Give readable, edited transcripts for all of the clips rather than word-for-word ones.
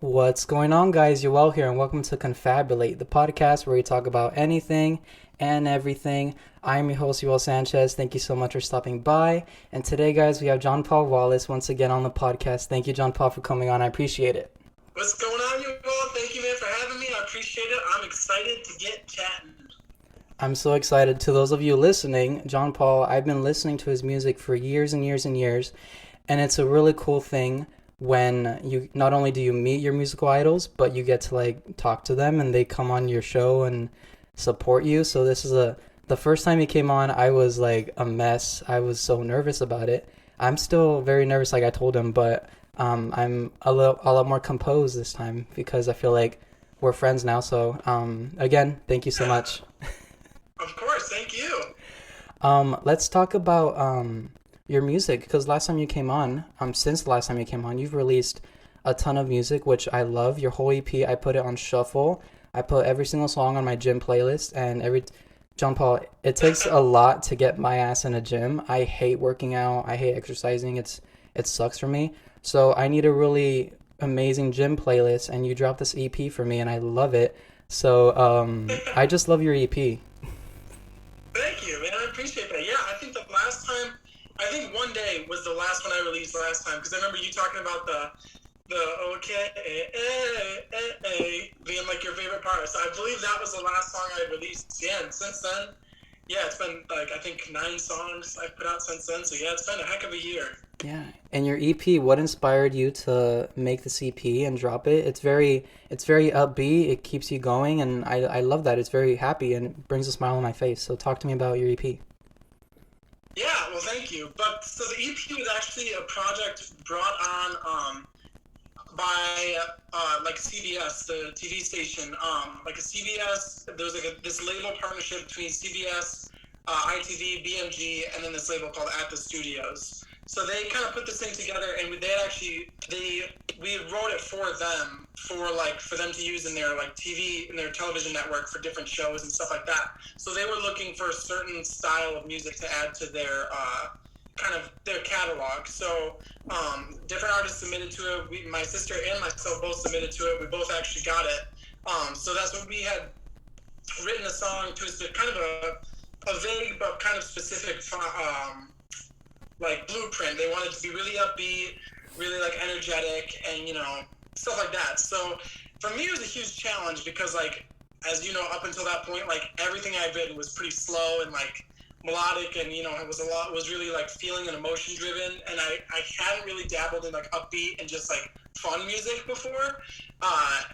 What's going on, guys? You're well here, and welcome to Confabulate, the podcast where we talk about anything and everything. I'm your host, Yoel Sanchez. Thank you so much for stopping by. And today, guys, we have JonPaul Wallace once again on the podcast. Thank you, JonPaul, for coming on. I appreciate it. What's going on, Yoel? Thank you, man, for having me. I appreciate it. I'm excited to get chatting. I'm so excited. To those of you listening, JonPaul, I've been listening to his music for years and years and years, and it's a really cool thing when you not only do you meet your musical idols, but you get to like talk to them and they come on your show and support you. So this is the first time he came on, I was like a mess. I was so nervous about it. I'm still very nervous, like I told him, but I'm a lot more composed this time because I feel like we're friends now. So again, thank you so much. Of course, thank you. Let's talk about your music, because since the last time you came on, you've released a ton of music, which I love. Your whole EP, I put it on shuffle. I put every single song on my gym playlist, and JonPaul, it takes a lot to get my ass in a gym. I hate working out. I hate exercising. It sucks for me. So I need a really amazing gym playlist, and you dropped this EP for me, and I love it. So I just love your EP. Thank you, man. I appreciate that. Yeah, I think One Day was the last one I released last time, because I remember you talking about the okay, being like your favorite part. So I believe that was the last song I released. Yeah, and since then, yeah, it's been like, I think 9 songs I've put out since then. So yeah, it's been a heck of a year. Yeah, and your EP, what inspired you to make this EP and drop it? It's very upbeat. It keeps you going, and I love that. It's very happy and brings a smile on my face. So talk to me about your EP. Yeah, well, thank you. But so the EP was actually a project brought on by like CBS, the TV station. Like a CBS, there was like this label partnership between CBS, ITV, BMG, and then this label called At the Studios. So they kind of put this thing together, and we wrote it for them, for them to use in their like TV, in their television network for different shows and stuff like that. So they were looking for a certain style of music to add to their kind of their catalog. So different artists submitted to it. My sister and myself both submitted to it. We both actually got it. So that's what we had written a song to. It's kind of a vague but kind of specific like blueprint. They wanted to be really upbeat, really like energetic, and stuff like that. So for me, it was a huge challenge because, like, as you know, up until that point, like everything I'd written was pretty slow and like melodic, and it was really like feeling and emotion driven, and I hadn't really dabbled in like upbeat and just like fun music before.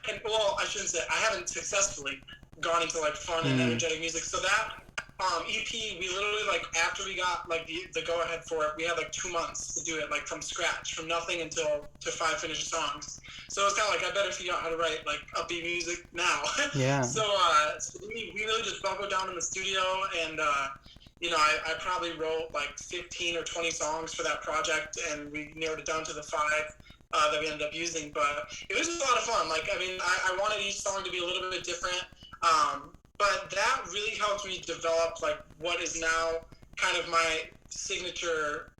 And well, I shouldn't say I haven't successfully gone into like fun and energetic music. So that EP, we literally, like, after we got like the go ahead for it, we had like 2 months to do it, like from scratch, from nothing to 5 finished songs. So it's kind of like, I better figure out how to write like upbeat music now. Yeah. So we really just buckled down in the studio, and I probably wrote like 15 or 20 songs for that project, and we narrowed it down to the 5 that we ended up using. But it was just a lot of fun. Like, I mean, I wanted each song to be a little bit different. But that really helped me develop like what is now kind of my signature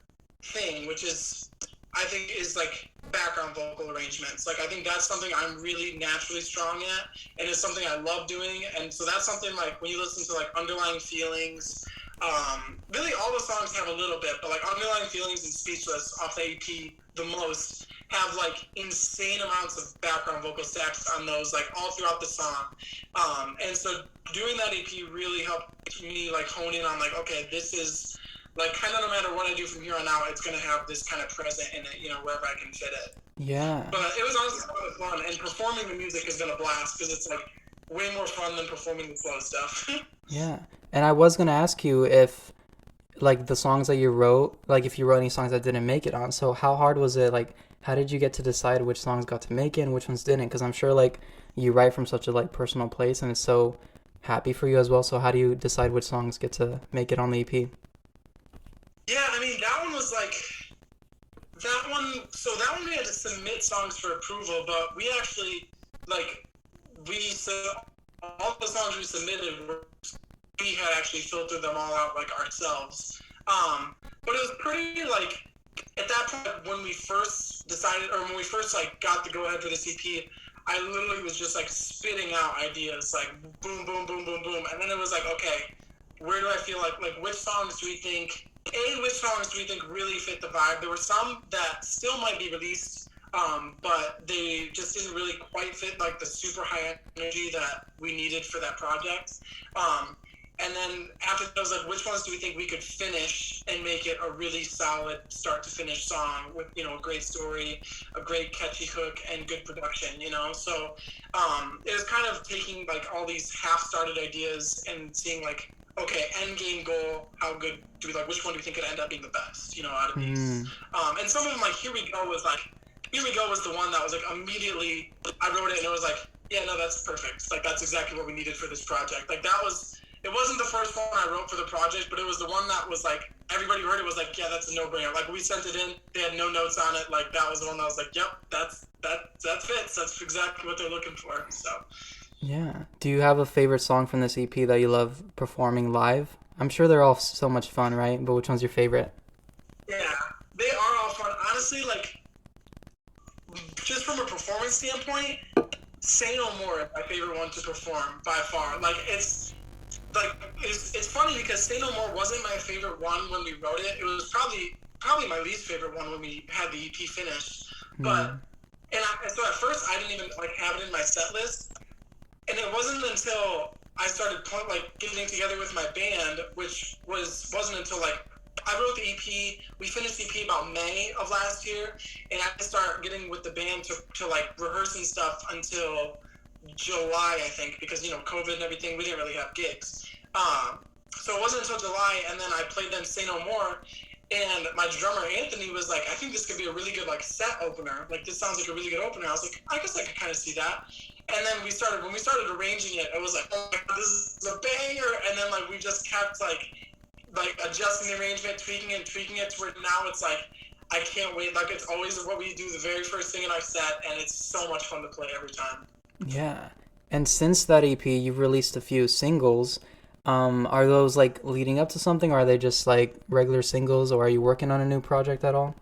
thing, which is, I think, is like background vocal arrangements. Like, I think that's something I'm really naturally strong at, and it's something I love doing. And so that's something, like, when you listen to like Underlying Feelings, really all the songs have a little bit, but like Underlying Feelings and Speechless off the EP the most have like insane amounts of background vocal stacks on those, like all throughout the song. And so doing that EP really helped me like hone in on like, okay, this is like kind of, no matter what I do from here on out, it's going to have this kind of present in it, wherever I can fit it. Yeah. But it was honestly a lot of fun, and performing the music has been a blast because it's like way more fun than performing the slow stuff. Yeah. And I was going to ask you if, like, the songs that you wrote, like, if you wrote any songs that didn't make it on. So how hard was it? Like, how did you get to decide which songs got to make it and which ones didn't? Because I'm sure, like, you write from such a, like, personal place, and it's so happy for you as well. So how do you decide which songs get to make it on the EP? Yeah, I mean, that one was like, so that one we had to submit songs for approval, but we actually, like, all the songs we submitted, we had actually filtered them all out, like, ourselves. But it was pretty, like, at that point, when we first decided, or when we first like got the go ahead for this EP, I literally was just like spitting out ideas, like boom, boom, boom, boom, boom, and then it was like, okay, where do I feel like which songs do we think? Which songs do we think really fit the vibe? There were some that still might be released, but they just didn't really quite fit like the super high energy that we needed for that project. And then after that, I was like, which ones do we think we could finish and make it a really solid start to finish song with, you know, a great story, a great catchy hook, and good production, you know? So it was kind of taking like all these half-started ideas and seeing like, okay, end game goal, how good do we like, which one do we think could end up being the best, you know, out of these? And some of them, like, Here We Go was the one that was like immediately, I wrote it and it was like, yeah, no, that's perfect. Like, that's exactly what we needed for this project. Like, it wasn't the first one I wrote for the project, but it was the one that was like, everybody heard it was like, yeah, that's a no-brainer. Like, we sent it in, they had no notes on it. Like, that was the one that was like, yep, that fits. That's exactly what they're looking for. So. Yeah. Do you have a favorite song from this EP that you love performing live? I'm sure they're all so much fun, right? But which one's your favorite? Yeah, they are all fun. Honestly, like, just from a performance standpoint, Say No More is my favorite one to perform by far. Like, it's funny because Say No More wasn't my favorite one when we wrote it. It was probably my least favorite one when we had the EP finished. But so at first I didn't even like have it in my set list, and it wasn't until I started like getting together with my band, which wasn't until like I wrote the EP. We finished the EP about May of last year, and I didn't start getting with the band to like rehearsing stuff until July, I think, because, you know, COVID and everything, we didn't really have gigs. So it wasn't until July, and then I played them Say No More, and my drummer Anthony was like, I think this could be a really good like set opener. Like, this sounds like a really good opener. I was like, I guess I could kind of see that. And then when we started arranging it, it was like, oh my God, this is a banger. And then like we just kept like adjusting the arrangement, tweaking it to where now it's like, I can't wait. Like, it's always what we do the very first thing in our set, and it's so much fun to play every time. Yeah. And since that EP, you've released a few singles. Are those like leading up to something, or are they just like regular singles, or are you working on a new project at all?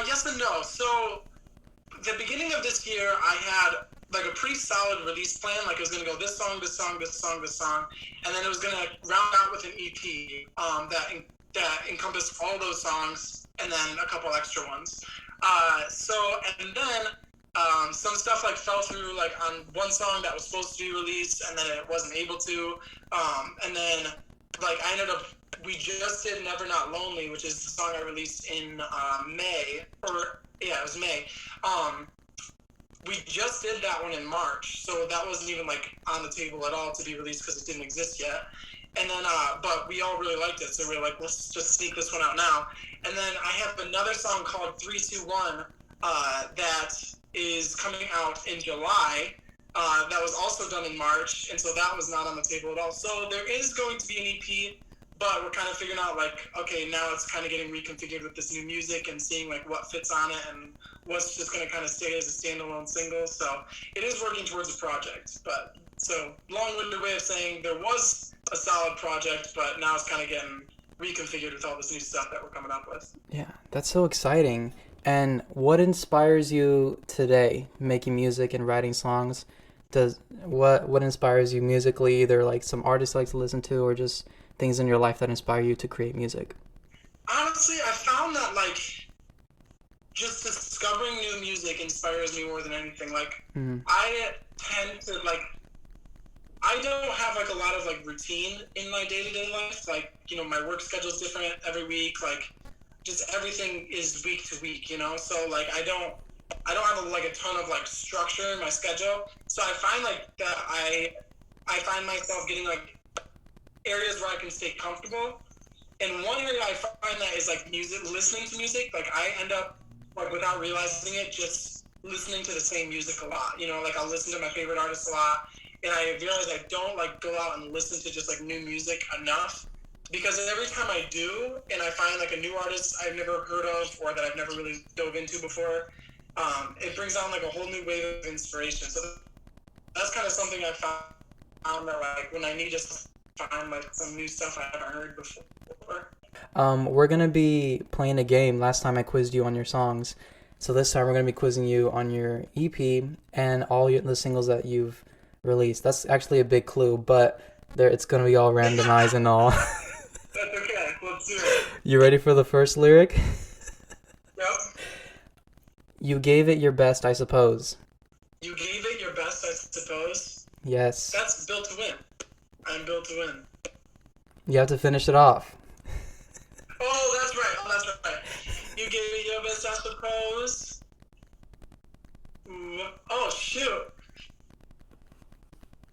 Yes and no. So the beginning of this year, I had like a pretty solid release plan. Like, it was going to go this song, this song, this song, this song, and then it was going to round out with an EP that encompassed all those songs and then a couple extra ones. And then some stuff like fell through, like on one song that was supposed to be released, and then it wasn't able to. And then like we just did Never Not Lonely, which is the song I released in May, or yeah, it was May. We just did that one in March, so that wasn't even like on the table at all to be released because it didn't exist yet. And then, but we all really liked it, so we were like, let's just sneak this one out now. And then I have another song called 321 that is coming out in July. That was also done in March, and so that was not on the table at all. So there is going to be an EP, but we're kind of figuring out like, okay, now it's kind of getting reconfigured with this new music and seeing like what fits on it and what's just going to kind of stay as a standalone single. So it is working towards a project. But so long-winded way of saying there was a solid project, but now it's kind of getting reconfigured with all this new stuff that we're coming up with. Yeah, that's so exciting. And what inspires you today making music and writing songs? What inspires you musically, either like some artists you like to listen to or just things in your life that inspire you to create music? Honestly, I found that like just discovering new music inspires me more than anything. Like I tend to like, I don't have like a lot of like routine in my day-to-day life. Like, you know, my work schedule is different every week. Like, just everything is week to week, you know? So like I don't have like a ton of like structure in my schedule. So I find like that I find myself getting like areas where I can stay comfortable. And one area I find that is like music, listening to music. Like I end up like without realizing it, just listening to the same music a lot. You know, like I'll listen to my favorite artists a lot, and I realize I don't like go out and listen to just like new music enough. Because every time I do, and I find like a new artist I've never heard of or that I've never really dove into before, it brings on like a whole new wave of inspiration. So that's kind of something I found that like when I need to find like some new stuff I haven't heard before. We're gonna be playing a game. Last time I quizzed you on your songs, so this time we're gonna be quizzing you on your EP and the singles that you've released. That's actually a big clue, but it's gonna be all randomized and all. That's okay. Let's do it. You ready for the first lyric? Yep. You gave it your best, I suppose. You gave it your best, I suppose. Yes. That's built to win. I'm built to win. You have to finish it off. Oh, that's right. You gave it your best, I suppose. Ooh. Oh, shoot.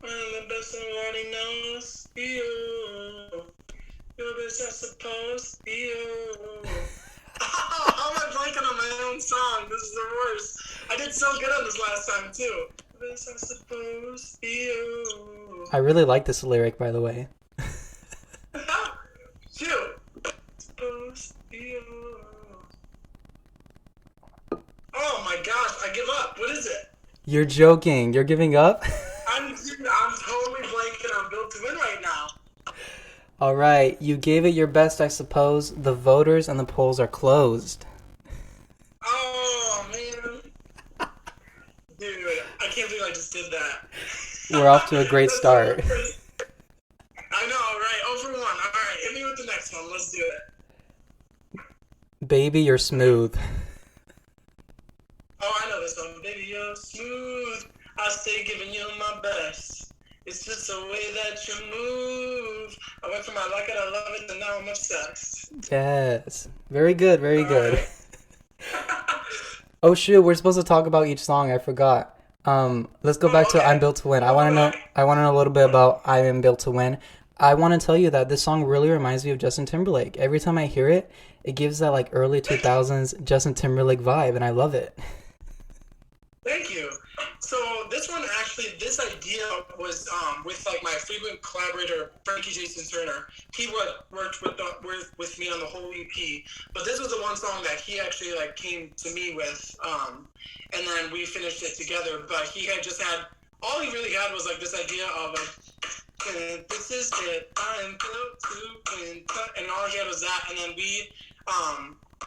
The best everybody knows. You. Your best, I suppose. You. Oh, how am I blanking on my own song? This is the worst. I did so good on this last time, too. Your best, I suppose. You. I really like this lyric, by the way. Shoot. Suppose you. Oh my gosh, I give up. What is it? You're joking. You're giving up? I'm totally blanking on Built to Win right now. All right. You gave it your best, I suppose. The voters and the polls are closed. Oh, man. Dude, I can't believe I just did that. We're off to a great start. I know, right? 0 for 1. All right, hit me with the next one. Let's do it. Baby, you're smooth. Oh, I know this one. Baby, you're smooth. I stay giving you my best. It's just the way that you move. I went from I like it, I love it, and now I'm obsessed. Yes. Very good, very good. Right. Oh, shoot. We're supposed to talk about each song. I forgot. Let's go back to I'm Built to Win. I want to know a little bit about I Am Built to Win. I want to tell you that this song really reminds me of Justin Timberlake. Every time I hear it, it gives that like early 2000s Justin Timberlake vibe, and I love it. Thank you. So this idea was with like my frequent collaborator Frankie Jason Turner. He worked with me on the whole EP, but this was the one song that he actually like came to me with, and then we finished it together. But he had all he really had was like this idea of like, this is it, I'm built to win, and all he had was that, and then we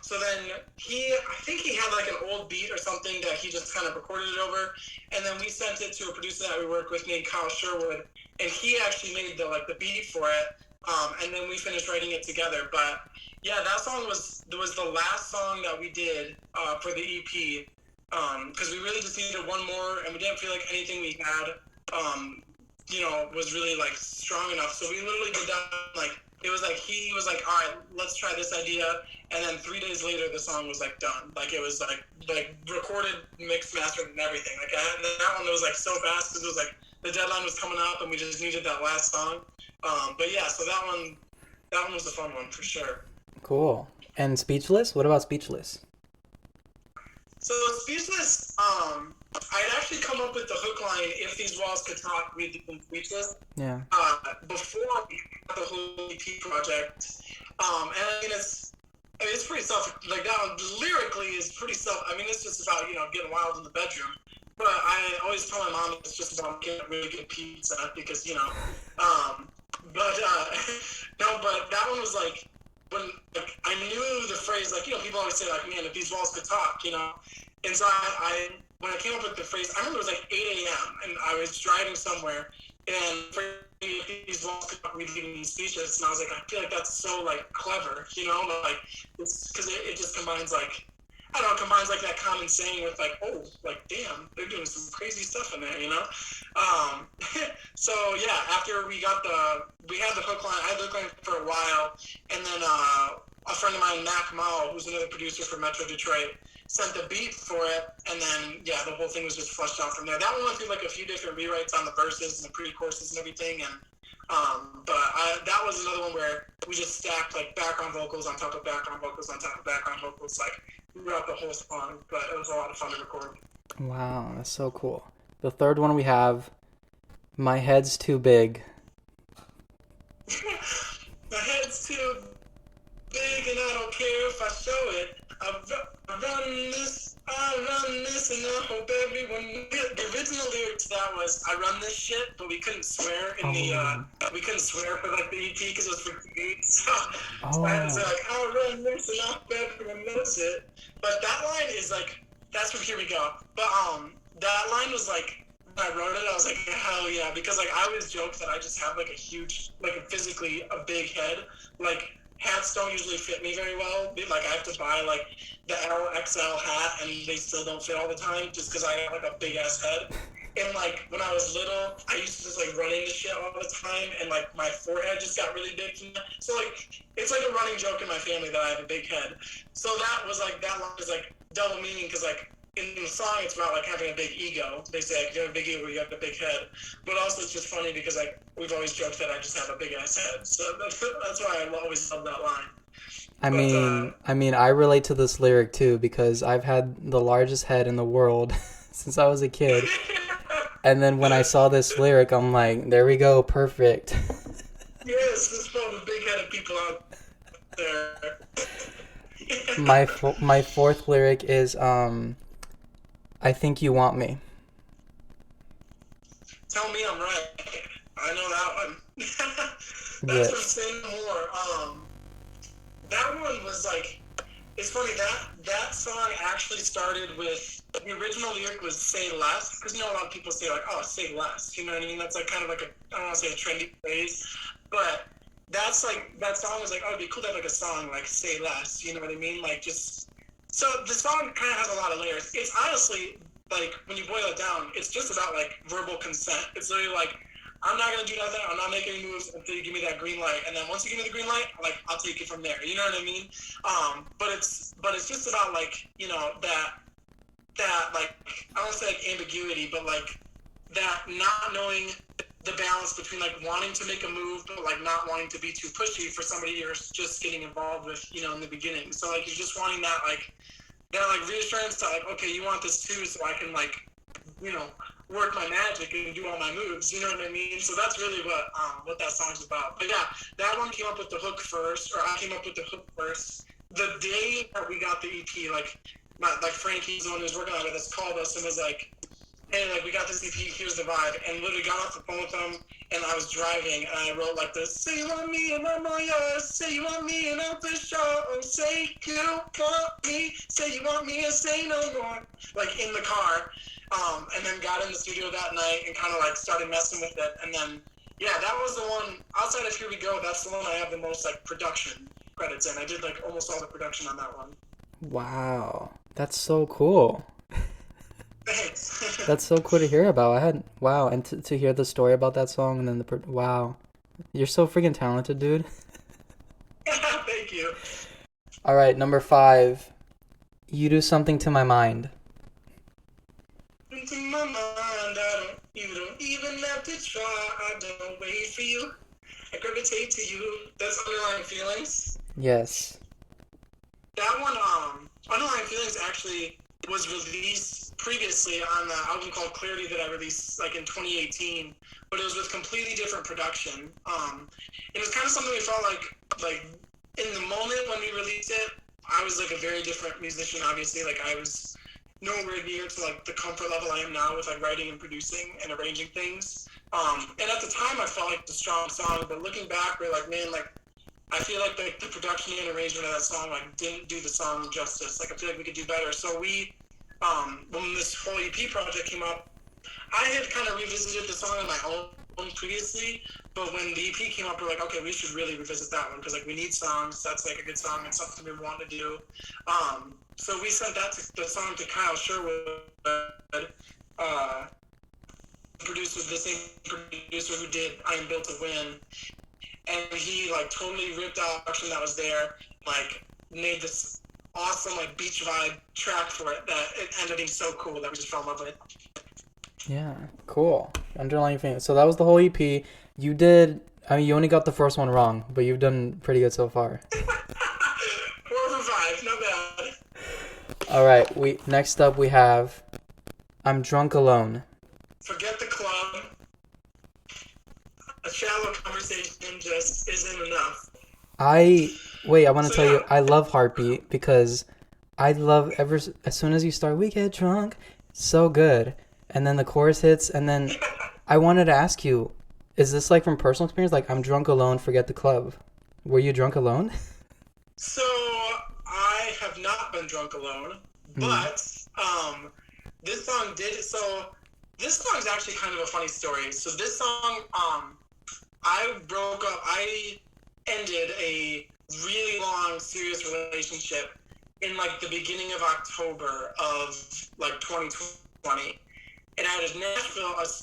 so then I think he had like an old beat or something that he just kind of recorded it over, and then we sent it to a producer that we work with named Kyle Sherwood, and he actually made the beat for it, and then we finished writing it together. But yeah, that song was the last song that we did for the EP, because we really just needed one more, and we didn't feel like anything we had, was really like strong enough. So we literally did that like. It was like he was like, all right, let's try this idea, and then 3 days later the song was like done. Like it was like recorded, mixed, mastered, and everything. Like that one was like so fast because it was like the deadline was coming up and we just needed that last song. But yeah, so that one was the fun one for sure. Cool. And Speechless? What about Speechless? So Speechless, I'd actually come up with the hook line, if these walls could talk, we'd become speechless. Yeah. Before we got the whole EP project. And I mean, it's pretty like that one lyrically is pretty it's just about, getting wild in the bedroom. But I always tell my mom it's just about getting really good pizza because, but that one was like, when like, I knew the phrase, like, people always say, like, man, if these walls could talk, And so when I came up with the phrase, I remember it was like 8 a.m. and I was driving somewhere, and if these walls could talk, we'd be speechless. And I was like, I feel like that's so, like, clever, like, it's because it just combines, like, I don't know, combines, like, that common saying with, like, oh, like, damn, they're doing some crazy stuff in there, So, yeah, after we had the hook line, I had the hook line for a while, and then a friend of mine, Mac Mao, who's another producer for Metro Detroit, sent the beat for it, and then, yeah, the whole thing was just fleshed out from there. That one went through, like, a few different rewrites on the verses and the pre-choruses and everything, and that was another one where we just stacked, like, background vocals on top of background vocals on top of background vocals, like, throughout the whole song, but it was a lot of fun to record. Wow, that's so cool. The third one we have, My Head's Too Big. My head's too big and I don't care if I show it. I run this, and I hope everyone. The original original lyric to that was, "I run this shit," but we couldn't swear in we couldn't swear for like the EP because it was for kids. So I had to say like, "I run this and not everyone knows it." But that line is like, that's from Here We Go. But that line was like, when I wrote it, I was like, hell yeah, because like I always joke that I just have like a huge, like physically a big head. Like hats don't usually fit me very well. Like I have to buy like the LXL hat, and they still don't fit all the time, just because I have like a big ass head. And like when I was little, I used to just like run into shit all the time, and like my forehead just got really big from that. So like it's like a running joke in my family that I have a big head. So that was like, that line is like double meaning, because like in the song it's about like having a big ego. They say like, you have a big ego, you have a big head. But also it's just funny because like we've always joked that I just have a big ass head. So that's why I always love that line. I mean, I relate to this lyric too, because I've had the largest head in the world since I was a kid. And then when I saw this lyric, I'm like, there we go, perfect. Yes, there's probably big-headed people out there. My fourth lyric is, I think you want me. Tell me I'm right. I know that one. That's from Say No More. That one was like, it's funny, that song actually started with, the original lyric was "say less," because a lot of people say like, oh, say less, you know what I mean? That's like kind of like I don't want to say a trendy phrase, but that's like, that song was like, oh, it'd be cool to have like a song like "say less," you know what I mean? Like just, so the song kind of has a lot of layers. It's honestly, like, when you boil it down, it's just about like verbal consent. It's literally like, I'm not gonna do nothing. I'm not making any moves until you give me that green light. And then once you give me the green light, like I'll take it from there. You know what I mean? But it's just about like, that like, I don't want to say like ambiguity, but like that not knowing the balance between like wanting to make a move, but like not wanting to be too pushy for somebody you're just getting involved with, in the beginning. So like you're just wanting that like reassurance to like, okay, you want this too, so I can like, work my magic and do all my moves, you know what I mean? So that's really what that song's about. But yeah, that one came up with the hook first, or I came up with the hook first. The day that we got the EP, like Frankie's the one who's working on it, that's called us and was like, hey, like, we got this EP, here's the vibe. And literally got off the phone with them, and I was driving, and I wrote like this: say you want me and I'm all yours, say you want me and I'm for sure, say you want me, say you want me and say no more, like in the car. And then got in the studio that night and kind of like started messing with it. And then, yeah, that was the one, outside of Here We Go, that's the one I have the most like production credits in. I did like almost all the production on that one. Wow, that's so cool. Thanks. That's so cool to hear about. Wow, and to hear the story about that song, and then wow. You're so freaking talented, dude. Thank you. All right, number 5. You do something to my mind. Into my mind, you don't even have to try. I don't wait for you. I gravitate to you. That's Underlying Feelings. Yes. That one, Underlying Feelings actually was released previously on the album called Clarity that I released like in 2018, but it was with completely different production. It was kind of something we felt like in the moment when we released it, I was like a very different musician, obviously. Like I was nowhere near to like the comfort level I am now with like writing and producing and arranging things. And at the time I felt like it's a strong song, but looking back, we're like, man, like I feel like the production and arrangement of that song like didn't do the song justice. Like I feel like we could do better. So we, when this whole EP project came up, I had kind of revisited the song on my own previously, but when the EP came up, we're like, okay, we should really revisit that one because like we need songs. That's like a good song and something we want to do. So we sent the song to Kyle Sherwood, producer, the same producer who did I Am Built to Win. And he like totally ripped out the action that was there, like made this awesome like beach vibe track for it that it ended up being so cool that we just fell in love with it. Yeah, cool. Underlying Feelings. So that was the whole EP. You only got the first one wrong, but you've done pretty good so far. 4 for 5, not bad. All right, next up we have I'm Drunk Alone. Forget the club. A shallow conversation just isn't enough. I want to tell you, I love Heartbeat because I love as soon as you start, we get drunk, so good. and then the chorus hits, and then I wanted to ask you, is this like from personal experience? Like, I'm drunk alone, forget the club. Were you drunk alone? So I have not been drunk alone, but this song did. So this song is actually kind of a funny story. So this song, I broke up. I ended a really long, serious relationship in like the beginning of October of like 2020. And I had a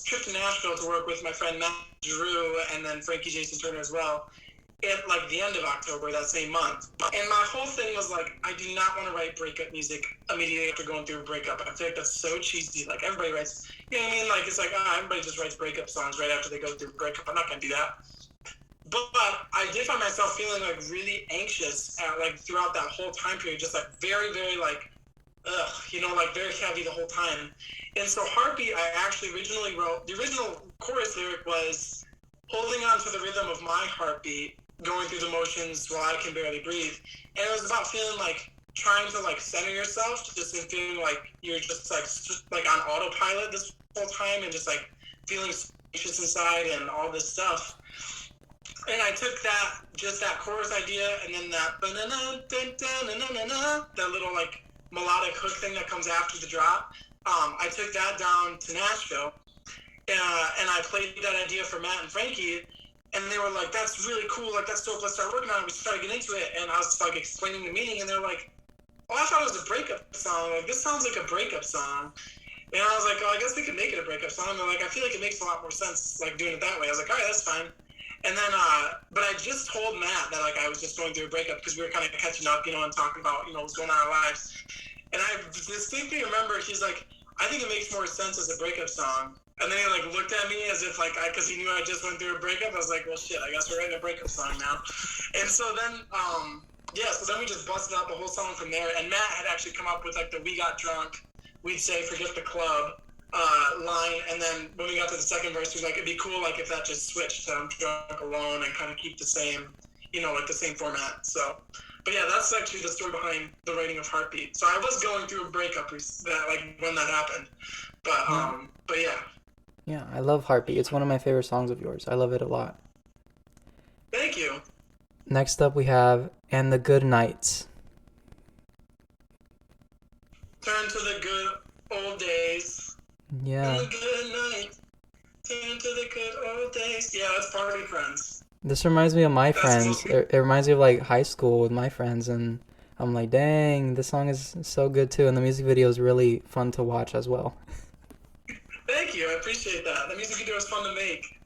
trip to Nashville to work with my friend Matt Drew and then Frankie Jason Turner as well at like the end of October that same month. And my whole thing was like, I do not want to write breakup music immediately after going through a breakup. I feel like that's so cheesy. Like everybody writes, you know what I mean? Like it's like, everybody just writes breakup songs right after they go through a breakup. I'm not going to do that. But I did find myself feeling like really anxious like throughout that whole time period, just like very, very like, like very heavy the whole time. And so Heartbeat, I actually originally wrote, the original chorus lyric was holding on to the rhythm of my heartbeat, going through the motions while I can barely breathe. And it was about feeling like trying to like center yourself, just in feeling like you're just like on autopilot this whole time and just like feeling anxious inside and all this stuff. And I took that chorus idea and then that little like melodic hook thing that comes after the drop. I took that down to Nashville and I played that idea for Matt and Frankie. And they were like, that's really cool. Like, that's dope. Let's start working on it. We started getting into it. And I was like explaining the meaning. And they're like, oh, I thought it was a breakup song. Like, this sounds like a breakup song. And I was like, oh, I guess we could make it a breakup song. And they're like, I feel like it makes a lot more sense, like, doing it that way. I was like, all right, that's fine. And then, but I just told Matt that, like, I was just going through a breakup because we were kind of catching up, and talking about, what's going on in our lives. And I distinctly remember he's like, I think it makes more sense as a breakup song. And then he, like, looked at me as if, like, because he knew I just went through a breakup. I was like, well, shit, I guess we're writing a breakup song now. And so then, so then we just busted out the whole song from there. And Matt had actually come up with, like, the We Got Drunk, we'd say, forget the club line. And then when we got to the second verse, he was like, it'd be cool, like, if that just switched to I'm drunk alone and kind of keep the same, like, the same format. So, but yeah, that's actually the story behind the writing of Heartbeat. So I was going through a breakup when that happened. But yeah. Yeah, I love Heartbeat. It's one of my favorite songs of yours. I love it a lot. Thank you. Next up we have And the Good Nights. Turn to the good old days. Yeah. And the good nights. Turn to the good old days. Yeah, that's Party Friends. This reminds me of my friends. It reminds me of like high school with my friends, and I'm like, dang, this song is so good too, and the music video is really fun to watch as well. Thank you, I appreciate that. The music video is fun to make.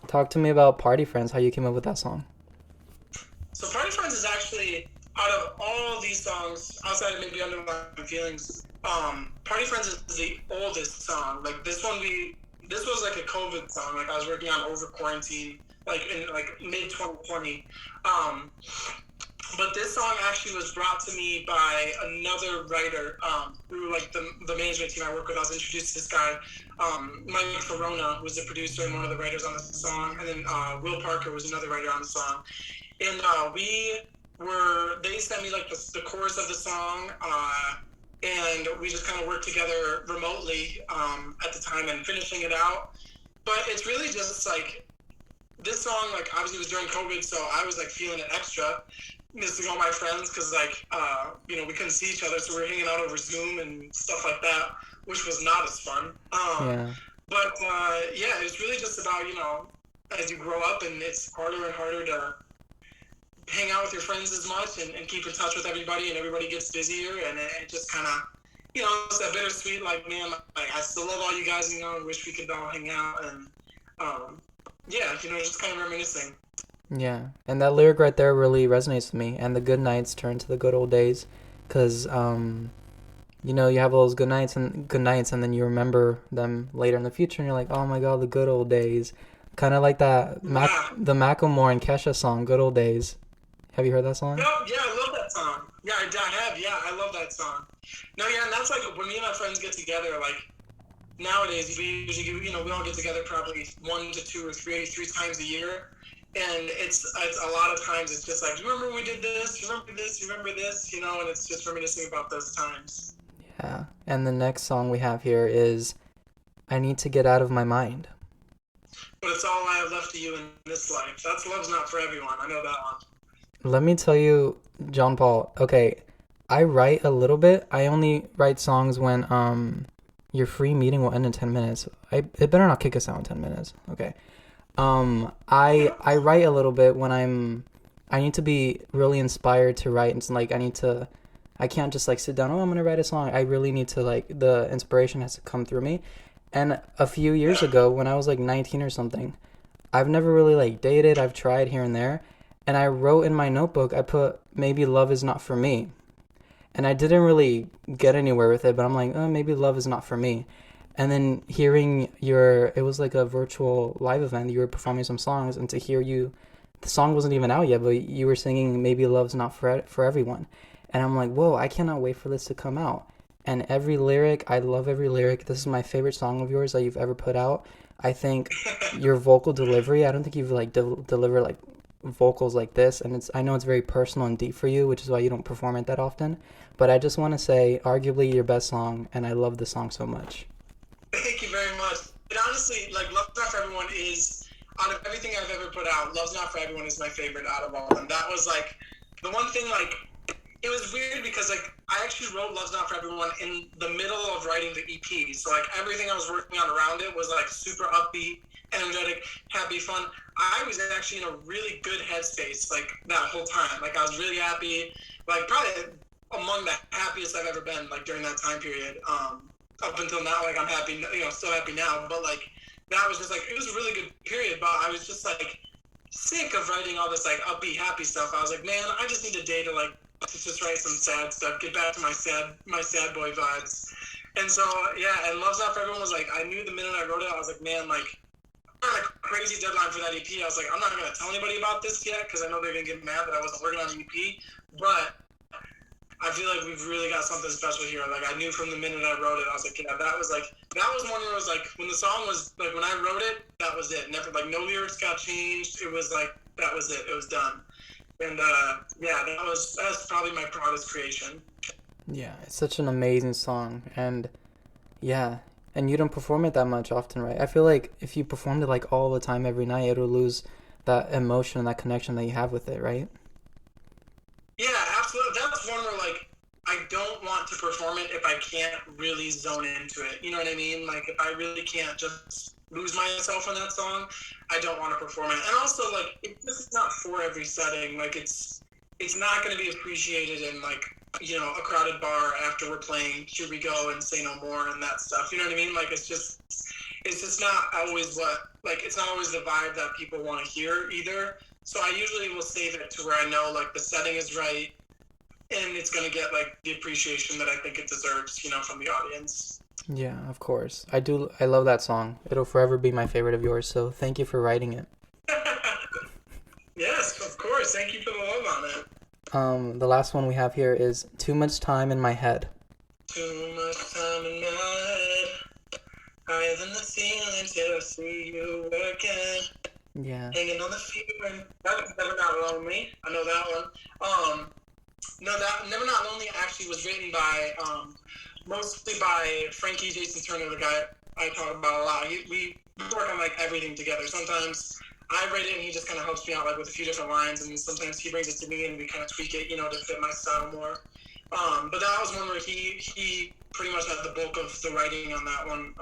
Talk to me about Party Friends, how you came up with that song. So Party Friends is actually, out of all these songs, outside of maybe Underlying Feelings, Party Friends is the oldest song. Like this was like a COVID song. Like I was working on over quarantine, like in like mid 2020. But this song actually was brought to me by another writer through like the management team I work with. I was introduced to this guy, Mike Corona, who was the producer and one of the writers on the song, and then Will Parker was another writer on the song. And they sent me like the chorus of the song, and we just kind of worked together remotely at the time and finishing it out. But it's really just like this song, like obviously it was during COVID, so I was like feeling it extra, missing all my friends because like we couldn't see each other, so we were hanging out over Zoom and stuff like that, which was not as fun. But it's really just about as you grow up and it's harder and harder to hang out with your friends as much and keep in touch with everybody, and everybody gets busier, and it just kind of it's that bittersweet, like, man, like I still love all you guys, and wish we could all hang out, and just kind of reminiscing. Yeah, and that lyric right there really resonates with me. And the good nights turn to the good old days, because you have those good nights, and then you remember them later in the future, and you're like, oh my god, the good old days. Kind of like that the Macklemore and Kesha song, Good Old Days. Have you heard that song? No, yeah, I love that song. Yeah, I have. Yeah, I love that song. No, yeah, and that's like when me and my friends get together. Like nowadays, we usually we all get together probably 1 to 2 or 3 times a year. And it's a lot of times it's just like, remember we did this, remember this, and it's just reminiscing about those times. Yeah, and the next song we have here is I need to get out of my mind. But it's all I have left of you in this life. That's Love's Not For Everyone. I know that one. Let me tell you, John Paul. Okay, I write a little bit. I only write songs when your free meeting will end in 10 minutes. It better not kick us out in 10 minutes. Okay. I write a little bit when I need to be really inspired to write. It's like I can't just like sit down, oh, I'm gonna write a song. I really need to, like, the inspiration has to come through me. And a few years ago, when I was like 19 or something, I've never really like dated. I've tried here and there, and I wrote in my notebook, I put, maybe love is not for me. And I didn't really get anywhere with it, but I'm like, oh, maybe love is not for me. And then hearing it was like a virtual live event. You were performing some songs, and to hear the song wasn't even out yet, but you were singing maybe love's not for everyone. And I'm like, whoa, I cannot wait for this to come out. And every lyric, I love every lyric. This is my favorite song of yours that you've ever put out. I think your vocal delivery, I don't think you've like delivered like vocals like this, and I know it's very personal and deep for you, which is why you don't perform it that often. But I just want to say, arguably your best song, and I love the song so much. Thank you very much. And honestly, like, Love's Not For Everyone is, out of everything I've ever put out, Love's Not For Everyone is my favorite out of all of them. That was like the one thing, like, it was weird because, like, I actually wrote Love's Not For Everyone in the middle of writing the EP. So, like, everything I was working on around it was, like, super upbeat, energetic, happy, fun. I was actually in a really good headspace, like, that whole time. Like, I was really happy, like, probably among the happiest I've ever been, like, during that time period. Up until now, like, I'm happy, still happy now. But, like, that was just, like, it was a really good period. But I was just, like, sick of writing all this, like, upbeat, happy stuff. I was like, man, I just need a day to, like, to just write some sad stuff, get back to my sad boy vibes. And so, yeah, and Love's Not For Everyone was like, I knew the minute I wrote it, I was like, man, like, I'm on a crazy deadline for that EP. I was like, I'm not going to tell anybody about this yet because I know they're going to get mad that I wasn't working on the EP. But I feel like we've really got something special here. Like, I knew from the minute I wrote it, I was like, yeah, that was one where it was like, when the song was, like, when I wrote it, that was it. Never, like, no lyrics got changed. It was like, that was it. It was done. And, yeah, that's probably my proudest creation. Yeah, it's such an amazing song. And, yeah, and you don't perform it that much often, right? I feel like if you performed it, like, all the time, every night, it would lose that emotion and that connection that you have with it, right? Yeah, absolutely. That's one where, like, I don't want to perform it if I can't really zone into it. You know what I mean? Like, if I really can't just lose myself in that song, I don't want to perform it. And also, like, this is not for every setting. Like, it's not going to be appreciated in, like, a crowded bar after we're playing Here We Go and Say No More and that stuff. You know what I mean? Like, it's just not always it's not always the vibe that people want to hear either. So I usually will save it to where I know, like, the setting is right and it's going to get, like, the appreciation that I think it deserves, from the audience. Yeah, of course. I love that song. It'll forever be my favorite of yours, so thank you for writing it. Yes, of course. Thank you for the love on it. The last one we have here is Too Much Time in My Head. Too much time in my head, higher than the ceiling till I see you working. Yeah. Hanging on the feeling. That's Never Not Lonely. I know that one. No, that Never Not Lonely actually was written by, mostly by Frankie Jason Turner, the guy I talk about a lot. We work on, like, everything together. Sometimes I write it and he just kind of helps me out, like, with a few different lines, and sometimes he brings it to me and we kind of tweak it, to fit my style more. But that was one where he pretty much had the bulk of the writing on that one.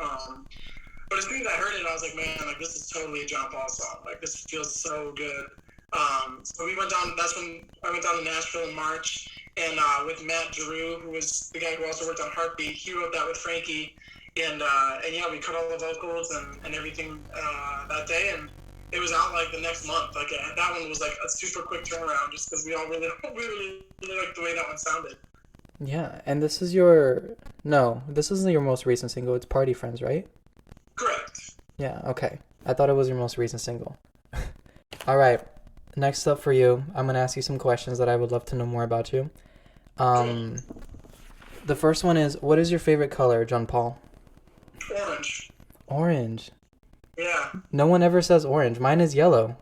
But as soon as I heard it, I was like, man, like, this is totally a JonPaul song. Like, this feels so good. So we went down, that's when I went down to Nashville in March, and with Matt Giroux, who was the guy who also worked on Heartbeat, he wrote that with Frankie, and yeah, we cut all the vocals and everything that day, and it was out, like, the next month. Like, that one was, like, a super quick turnaround, just because we all really liked the way that one sounded. Yeah, and this isn't your most recent single. It's Party Friends, right? Correct. Yeah, okay. I thought it was your most recent single. All right. Next up for you, I'm going to ask you some questions that I would love to know more about you. The first one is, what is your favorite color, JonPaul? Orange. Orange? Yeah. No one ever says orange. Mine is yellow.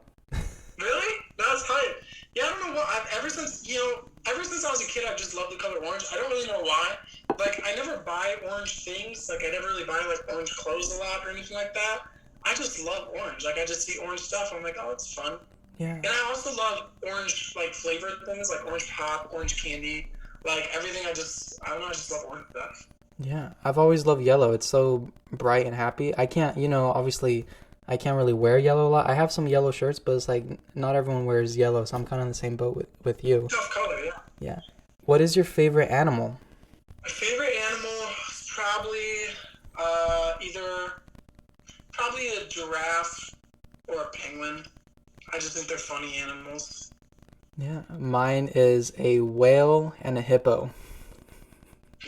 Really? That's hype. Yeah, I don't know what. Ever since I was a kid, I've just loved the color orange. I don't really know why. Like, like, I never buy orange things. Like, I never really buy, like, orange clothes a lot or anything like that. I just love orange. Like, I just see orange stuff. I'm like, oh, it's fun. Yeah. And I also love orange, like, flavored things, like orange pop, orange candy. Like, everything I don't know, I just love orange stuff. Yeah. I've always loved yellow. It's so bright and happy. I can't, obviously, I can't really wear yellow a lot. I have some yellow shirts, but it's like not everyone wears yellow, so I'm kind of in the same boat with you. Tough color, yeah. Yeah. What is your favorite animal? My favorite animal is probably a giraffe or a penguin. I just think they're funny animals. Yeah, mine is a whale and a hippo.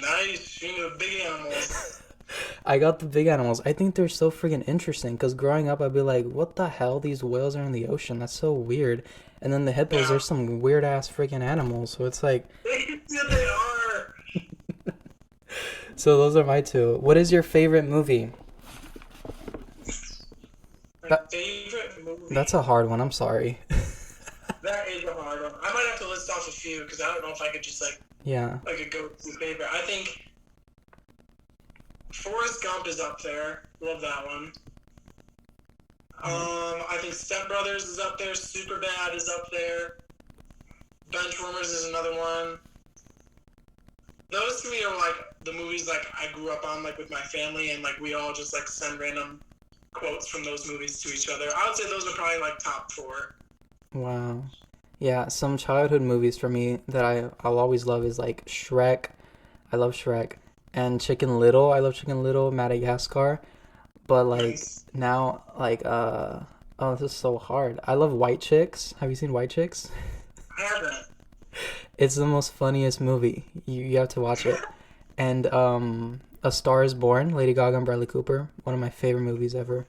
Nice, you're the big animals. I got the big animals. I think they're so freaking interesting because growing up, I'd be like, what the hell? These whales are in the ocean. That's so weird. And then the hippos are some weird ass freaking animals. So it's like. Yeah, they are. So those are my two. What is your favorite movie? My favorite movie? That's a hard one. I'm sorry. That is a hard one. I might have to list off a few because I don't know if I could just like a go-to favorite. I think Forrest Gump is up there. Love that one. I think Step Brothers is up there. Superbad is up there. Benchwarmers is another one. Those three are like the movies like I grew up on like with my family, and like we all just like send random quotes from those movies to each other. I would say those are probably like top 4. Wow. Yeah, some childhood movies for me that I'll always love is like Shrek. I love Shrek. And Chicken Little. I love Chicken Little, Madagascar. But like now, like oh, this is so hard. I love White Chicks. Have you seen White Chicks? I haven't. It's the most funniest movie. You have to watch it. And A Star is Born, Lady Gaga and Bradley Cooper. One of my favorite movies ever.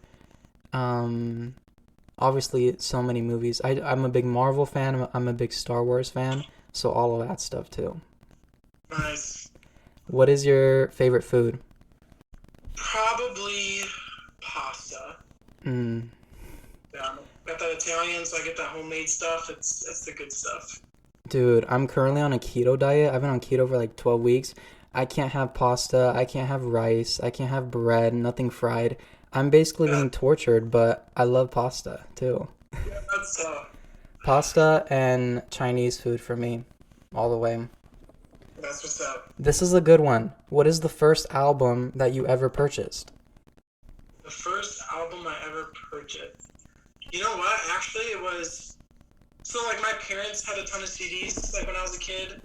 Obviously, so many movies. I'm a big Marvel fan. I'm a big Star Wars fan. So all of that stuff too. Nice. What is your favorite food? Probably pasta. Yeah, got that Italian, so I get that homemade stuff. It's the good stuff. Dude, I'm currently on a keto diet. I've been on keto for like 12 weeks. I can't have pasta. I can't have rice. I can't have bread. Nothing fried. I'm basically being tortured, but I love pasta too. Yeah, that's Pasta and Chinese food for me, all the way. That's what's up. This is a good one. What is the first album that you ever purchased? The first album I ever purchased. You know what? Actually, it was... So, like, my parents had a ton of CDs, like, when I was a kid.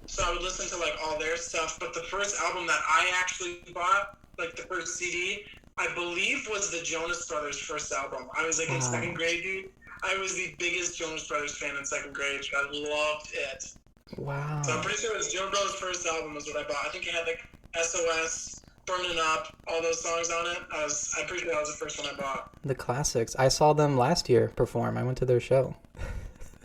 So I would listen to, like, all their stuff. But the first album that I actually bought, like, the first CD, I believe was the Jonas Brothers' first album. I was, like, in second grade, dude. I was the biggest Jonas Brothers fan in second grade. I loved it. Wow. So I'm pretty sure it was Jonas Brothers' first album was what I bought. I think it had, like, SOS, Burning Up, all those songs on it. I'm pretty sure that was the first one I bought. The classics. I saw them last year perform. I went to their show.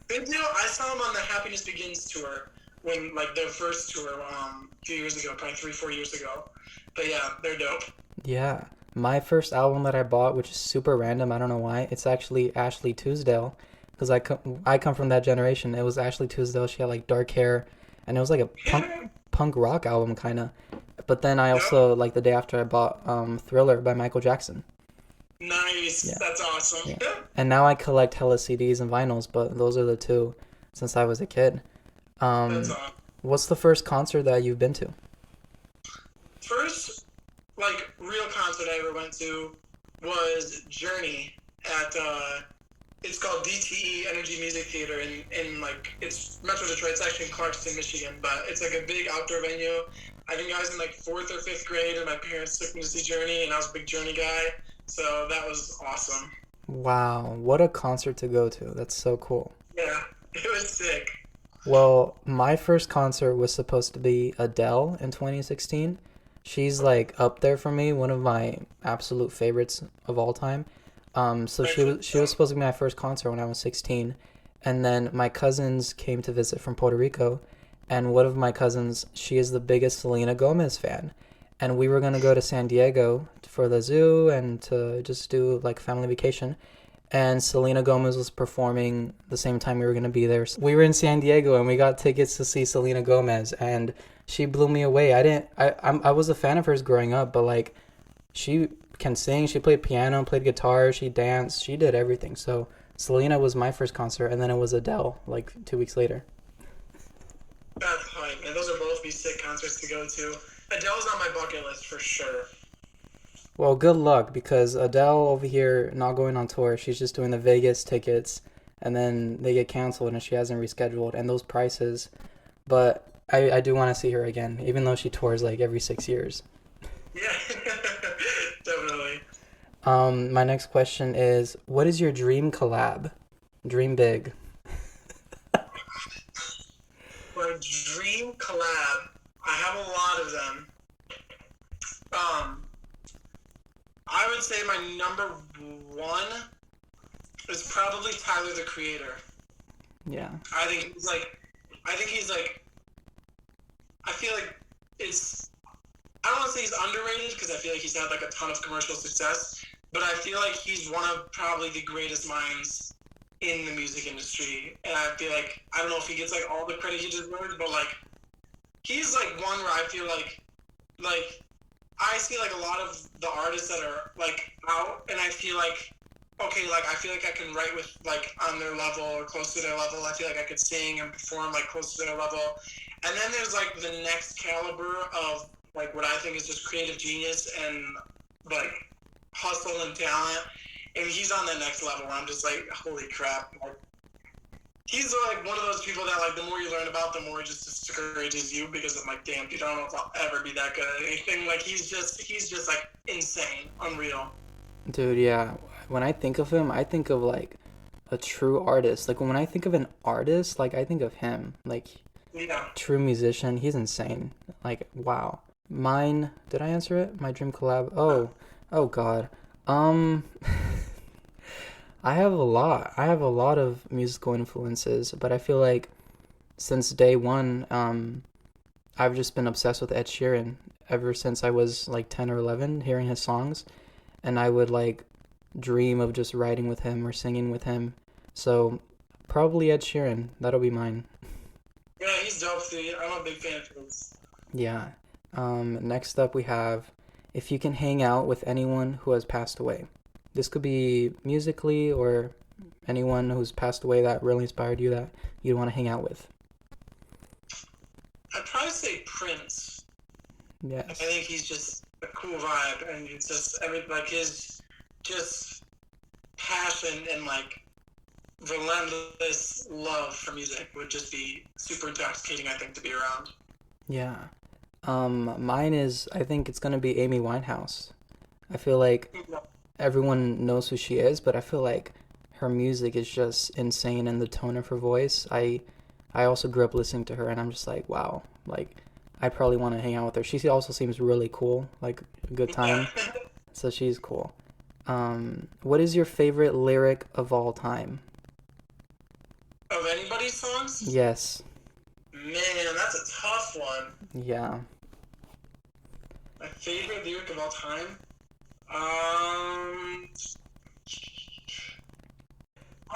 Big deal. I saw them on the Happiness Begins tour when, like, their first tour a few years ago, probably 3-4 years ago. But yeah, they're dope. Yeah. My first album that I bought, which is super random, I don't know why, it's actually Ashley Tisdale, because I come from that generation. It was Ashley Tisdale. She had, like, dark hair, and it was like a punk rock album, kind of. But then I also, like, the day after I bought Thriller by Michael Jackson. Nice. Yeah. That's awesome. Yeah. And now I collect hella CDs and vinyls, but those are the two since I was a kid. That's awesome. What's the first concert that you've been to? First, like, real concert I ever went to was Journey at, it's called DTE Energy Music Theater in like, it's Metro Detroit. It's actually in Clarkston, Michigan, but it's like a big outdoor venue. I think I was in like 4th or 5th grade, and my parents took me to see Journey, and I was a big Journey guy, so that was awesome. Wow, what a concert to go to. That's so cool. Yeah, it was sick. Well, my first concert was supposed to be Adele in 2016. She's like up there for me, one of my absolute favorites of all time. So she was supposed to be my first concert when I was 16, and then my cousins came to visit from Puerto Rico, and one of my cousins, she is the biggest Selena Gomez fan, and we were gonna go to San Diego for the zoo and to just do like family vacation, and Selena Gomez was performing the same time we were gonna be there. So we were in San Diego and we got tickets to see Selena Gomez, and she blew me away. I was a fan of hers growing up, but like she can sing, she played piano, played guitar, she danced, she did everything. So Selena was my first concert, and then it was Adele like 2 weeks later. That's hype, man. Those are both be sick concerts to go to. Adele's on my bucket list for sure. Well, good luck because Adele over here not going on tour. She's just doing the Vegas tickets, and then they get canceled, and she hasn't rescheduled. And those prices, but I do want to see her again, even though she tours like every 6 years. Yeah, definitely. My next question is, what is your dream collab? Dream big. My dream collab. I have a lot of them. I would say my number one is probably Tyler the Creator. Yeah. I think he's like. I feel like it's. I don't want to say he's underrated because I feel like he's had like a ton of commercial success, but I feel like he's one of probably the greatest minds in the music industry, and I feel like I don't know if he gets like all the credit he deserves, but like he's like one where I feel like I see like a lot of the artists that are like out, and I feel like okay, like I feel like I can write with like on their level or close to their level. I feel like I could sing and perform like close to their level, and then there's like the next caliber of like what I think is just creative genius and like hustle and talent, and he's on the next level where I'm just like, holy crap. Like, he's like one of those people that like the more you learn about, the more it just discourages you because I'm like, damn, dude, I don't know if I'll ever be that good at anything. Like he's just like insane, unreal. Dude, yeah. When I think of him, I think of like a true artist. Like when I think of an artist, like I think of him. Like Yeah. true musician. He's insane. Like wow. Mine, did I answer it? My dream collab. Oh God. Um I have a lot. I have a lot of musical influences, but I feel like since day one, I've just been obsessed with Ed Sheeran ever since I was like 10 or 11, hearing his songs, and I would like dream of just writing with him or singing with him. So probably Ed Sheeran. That'll be mine. Yeah, he's dope, dude. I'm a big fan of his. Yeah. Next up we have if you can hang out with anyone who has passed away. This could be musically or anyone who's passed away that really inspired you that you'd want to hang out with. I'd probably say Prince. I Yes. think he's just a cool vibe, and it's just like his just passion and like relentless love for music would just be super intoxicating. I think to be around. Yeah. Mine is I think it's gonna be Amy Winehouse. I feel like everyone knows who she is, but I feel like her music is just insane and the tone of her voice. I also grew up listening to her and I'm just like, wow, like I probably want to hang out with her. She also seems really cool, like a good time. Yeah. So she's cool. What is your favorite lyric of all time? Of anybody's songs? Yes. Man, that's a tough one. Yeah. My favorite lyric of all time? I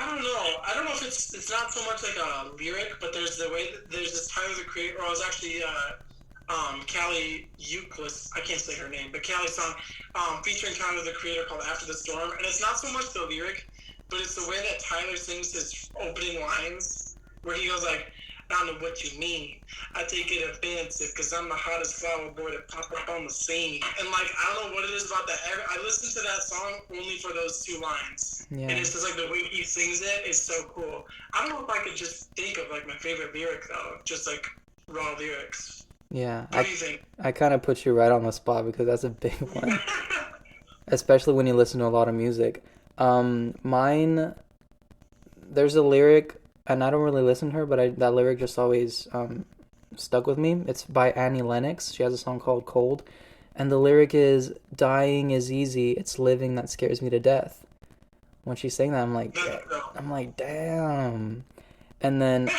don't know. I don't know if it's not so much like a lyric, but there's the way that there's this Tyler the Creator, or I was actually Callie Euclid, I can't say her name, but Callie's song featuring Tyler the Creator called After the Storm, and it's not so much the lyric, but it's the way that Tyler sings his opening lines, where he goes like, I don't know what you mean. I take it offensive because I'm the hottest flower boy that pop up on the scene. And like, I don't know what it is about that. I listen to that song only for those two lines. Yeah. And it's just like the way he sings it is so cool. I don't know if I could just think of like my favorite lyric though, just like raw lyrics. Yeah. What do you think? I kind of put you right on the spot because that's a big one, especially when you listen to a lot of music. Mine, there's a lyric, and I don't really listen to her, but that lyric just always stuck with me. It's by Annie Lennox. She has a song called Cold, and the lyric is, dying is easy, it's living that scares me to death. When she's saying that, I'm like, damn. And then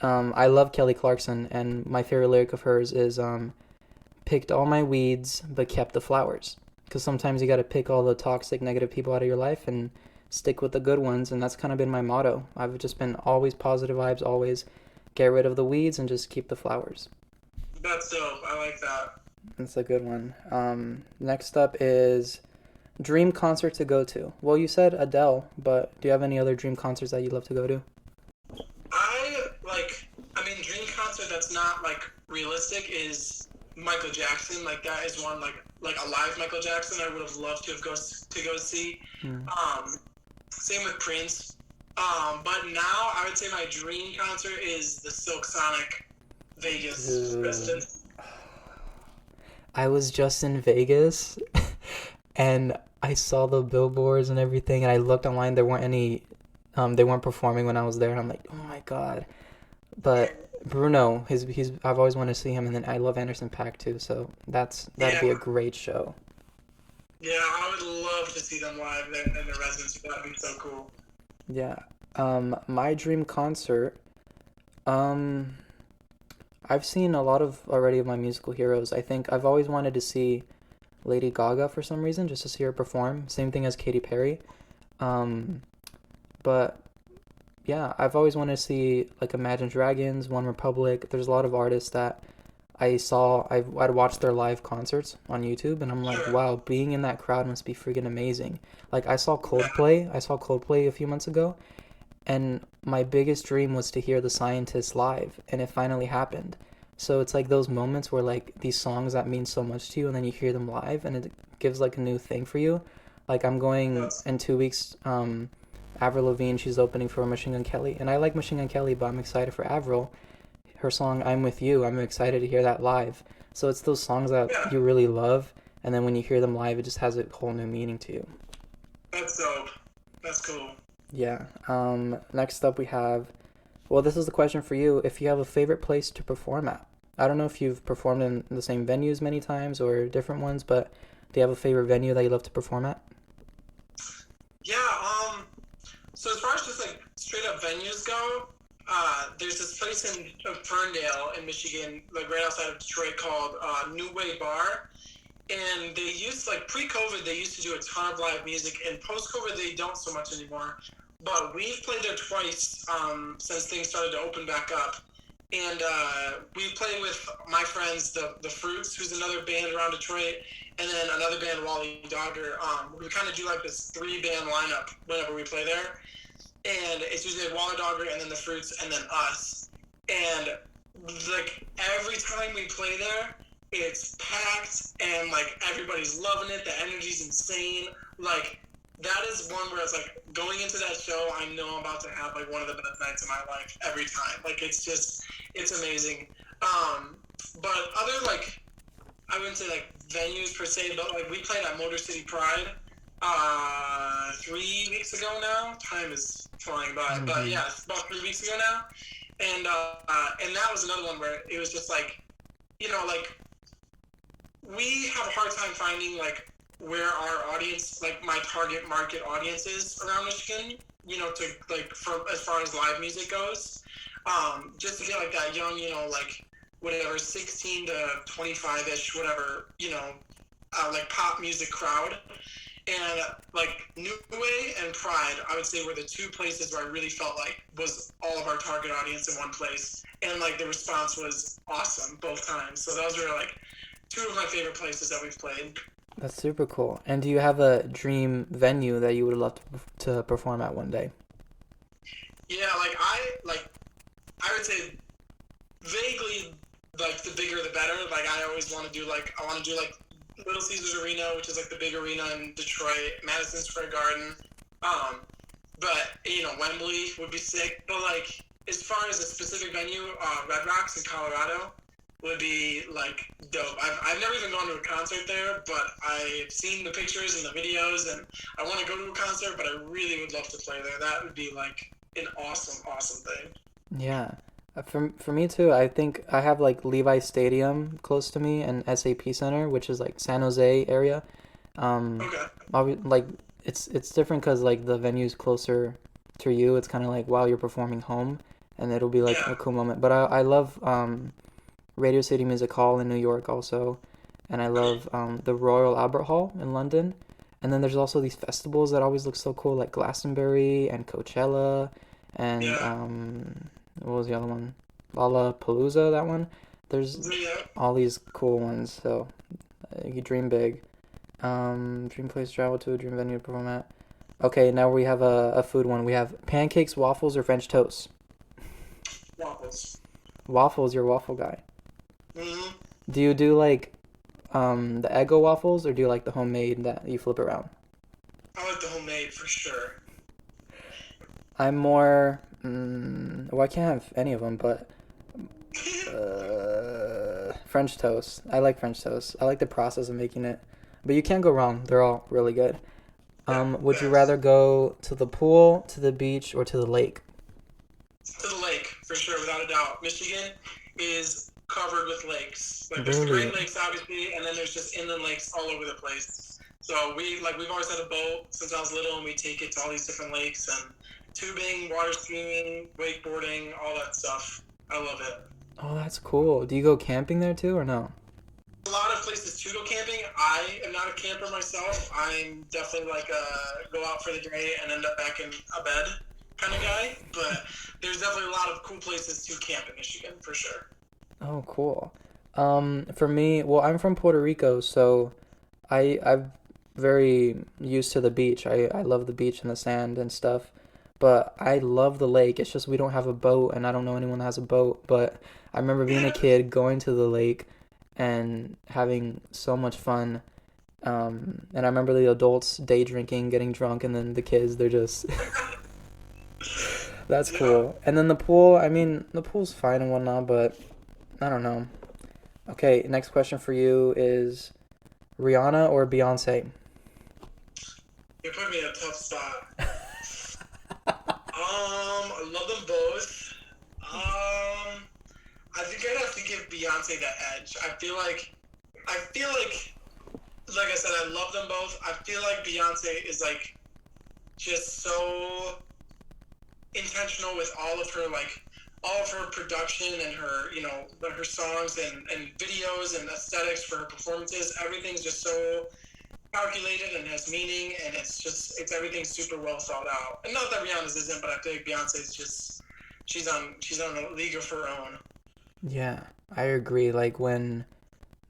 I love Kelly Clarkson, and my favorite lyric of hers is picked all my weeds but kept the flowers. Because sometimes you got to pick all the toxic, negative people out of your life and stick with the good ones, and that's kind of been my motto. I've just been always positive vibes, always get rid of the weeds and just keep the flowers. That's dope. I like that. That's a good one. Next up is dream concert to go to. Well, you said Adele, but do you have any other dream concerts that you'd love to go to? I mean, dream concert that's not like realistic is Michael Jackson. Like that is one like a live Michael Jackson. I would have loved to go see. Mm. Same with Prince. But now I would say my dream concert is the Silk Sonic Vegas Dude. residence. I was just in Vegas and I saw the billboards and everything, and I looked online. There weren't any, they weren't performing when I was there, and I'm like, oh my God. But Bruno, he's I've always wanted to see him, and then I love Anderson .Paak too, so that'd Yeah, be a great show. yeah, I would love to see them live in their residency. That'd be so cool. Yeah. My dream concert. Um, I've seen a lot of already of my musical heroes. I think I've always wanted to see Lady Gaga for some reason, just to see her perform. Same thing as Katy Perry. Um, but yeah, I've always wanted to see like Imagine Dragons, One Republic. There's a lot of artists that I'd watched their live concerts on YouTube, and I'm like, Sure. wow, being in that crowd must be freaking amazing. Like Yeah, I saw Coldplay a few months ago, and my biggest dream was to hear the Scientists live, and it finally happened. So it's like those moments where like these songs that mean so much to you, and then you hear them live, and it gives like a new thing for you. Like I'm going that's in 2 weeks. Avril Lavigne, she's opening for Machine Gun Kelly, and I like Machine Gun Kelly, but I'm excited for Avril. Her song "I'm With You," I'm excited to hear that live. So it's those songs that yeah, you really love, and then when you hear them live, it just has a whole new meaning to you. that's dope. That's cool. Yeah. Next up we have, well, this is the question for you. If you have a favorite place to perform at, I don't know if you've performed in the same venues many times or different ones, but do you have a favorite venue that you love to perform at? Yeah. So as far as just like straight up venues go, there's this place in Ferndale in Michigan, like right outside of Detroit, called New Way Bar. And they used like pre-COVID, they used to do a ton of live music, and post-COVID, they don't so much anymore. But we've played there twice since things started to open back up. And we played with my friends, the Fruits, who's another band around Detroit, and then another band, Wally Dogger. We kind of do like this three-band lineup whenever we play there, and it's usually like Wally Dogger and then the Fruits and then us. And like every time we play there, it's packed and like everybody's loving it. The energy's insane. Like that is one where it's like going into that show, I know I'm about to have like one of the best nights of my life every time. Like it's amazing. But other like I wouldn't say like venues per se, but like we played at Motor City Pride 3 weeks ago now. Time is flying by, but Mm-hmm. yeah, it's about 3 weeks ago now. And that was another one where it was just like like we have a hard time finding like where our audience, like my target market audience is around Michigan, to like from as far as live music goes. Just to get like that young, like whatever 16 to 25 ish, whatever, like pop music crowd. And like New Way and Pride, I would say were the two places where I really felt like was all of our target audience in one place. And like the response was awesome both times. So those were like two of my favorite places that we've played. That's super cool. And do you have a dream venue that you would love to perform at one day? Yeah, I would say vaguely like the bigger the better. Like I want to do like Little Caesars Arena, which is like the big arena in Detroit, Madison Square Garden. Um, but Wembley would be sick. But like as far as a specific venue, Red Rocks in Colorado would be like dope. I've never even gone to a concert there, but I've seen the pictures and the videos, and I want to go to a concert. But I really would love to play there. That would be like an awesome, awesome thing. Yeah. For me too, I think I have like Levi Stadium close to me and SAP Center, which is like San Jose area. Um, Okay. like it's different because like the venue's closer to you. It's kind of like while you're performing home, and it'll be like Yeah. a cool moment. But I love Radio City Music Hall in New York also, and I love the Royal Albert Hall in London. And then there's also these festivals that always look so cool, like Glastonbury and Coachella, and Yeah. what was the other one? Lollapalooza, that one. There's Yeah. all these cool ones, so you dream big. Dream place to travel to, a dream venue to perform at. Okay, now we have a food one. We have pancakes, waffles, or French toast. Waffles. Waffles, you're a waffle guy. Mm-hmm. Do you do like the Eggo waffles, or do you like the homemade that you flip around? I like the homemade for sure. I'm more. Well, I can't have any of them, but French toast. I like French toast. I like the process of making it, but you can't go wrong. They're all really good. Would you rather go to the pool, to the beach, or to the lake? To the lake, for sure, without a doubt. Michigan is covered with lakes. Like, there's the Really? Great Lakes, obviously, and then there's just inland lakes all over the place. So we've always had a boat since I was little, and we take it to all these different lakes and tubing, water skiing, wakeboarding, all that stuff. I love it. Oh, that's cool. Do you go camping there too, or no? A lot of places to go camping. I am not a camper myself. I'm definitely like a go out for the day and end up back in a bed kind of guy. But there's definitely a lot of cool places to camp in Michigan for sure. Oh, cool. For me, well, I'm from Puerto Rico, so I'm very used to the beach. I love the beach and the sand and stuff, but I love the lake. It's just we don't have a boat, and I don't know anyone that has a boat. But I remember being a kid going to the lake and having so much fun. And I remember the adults day drinking, getting drunk, and then the kids, they're just that's cool. And then the pool, I mean, the pool's fine and whatnot, but I don't know. Okay, next question for you is Rihanna or Beyonce? You put me in a tough spot. I love them both. I think I'd have to give Beyonce the edge. I feel like, like I said, I love them both. I feel like Beyonce is like just so intentional with all of her production and her, her songs and videos and aesthetics for her performances. Everything's just so calculated and has meaning, and it's everything's super well thought out. And not that Rihanna's isn't, but I feel like Beyonce's just she's on a league of her own. Yeah, I agree. Like when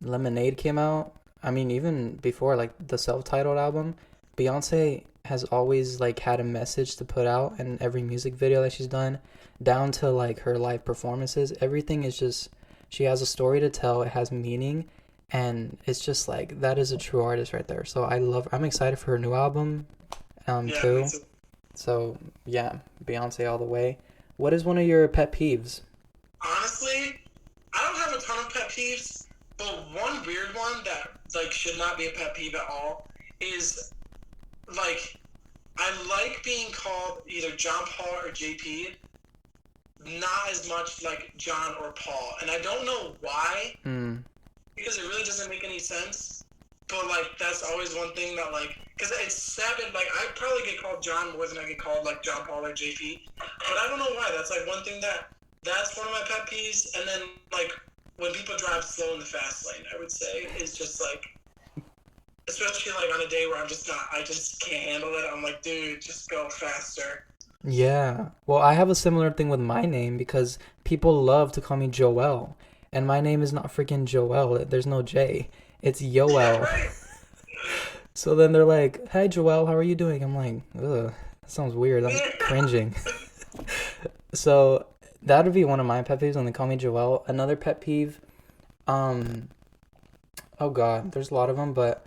Lemonade came out, I mean, even before like the self-titled album, Beyonce has always like had a message to put out in every music video that she's done, down to like her live performances. Everything is just, she has a story to tell, it has meaning, and it's just like that is a true artist right there. So I'm excited for her new album too. So yeah, Beyonce all the way. What is one of your pet peeves? Honestly, I don't have a ton of pet peeves, but one weird one that like should not be a pet peeve at all is like I like being called either JonPaul or JP, not as much like John or Paul, and I don't know why, because it really doesn't make any sense. But like that's always one thing that like, because it's 7, like I probably get called John more than I get called like JonPaul or JP, but I don't know why. That's like one thing that's one of my pet peeves. And then like when people drive slow in the fast lane, I would say is just like, especially like on a day where I just can't handle it. I'm like, dude, just go faster. Yeah. Well, I have a similar thing with my name because people love to call me Joel, and my name is not freaking Joel. There's no J. It's Yoel. Yeah, right. So then they're like, "Hey, Joel, how are you doing?" I'm like, "Ugh, that sounds weird. I'm cringing." So that would be one of my pet peeves when they call me Joel. Another pet peeve, oh God, there's a lot of them, but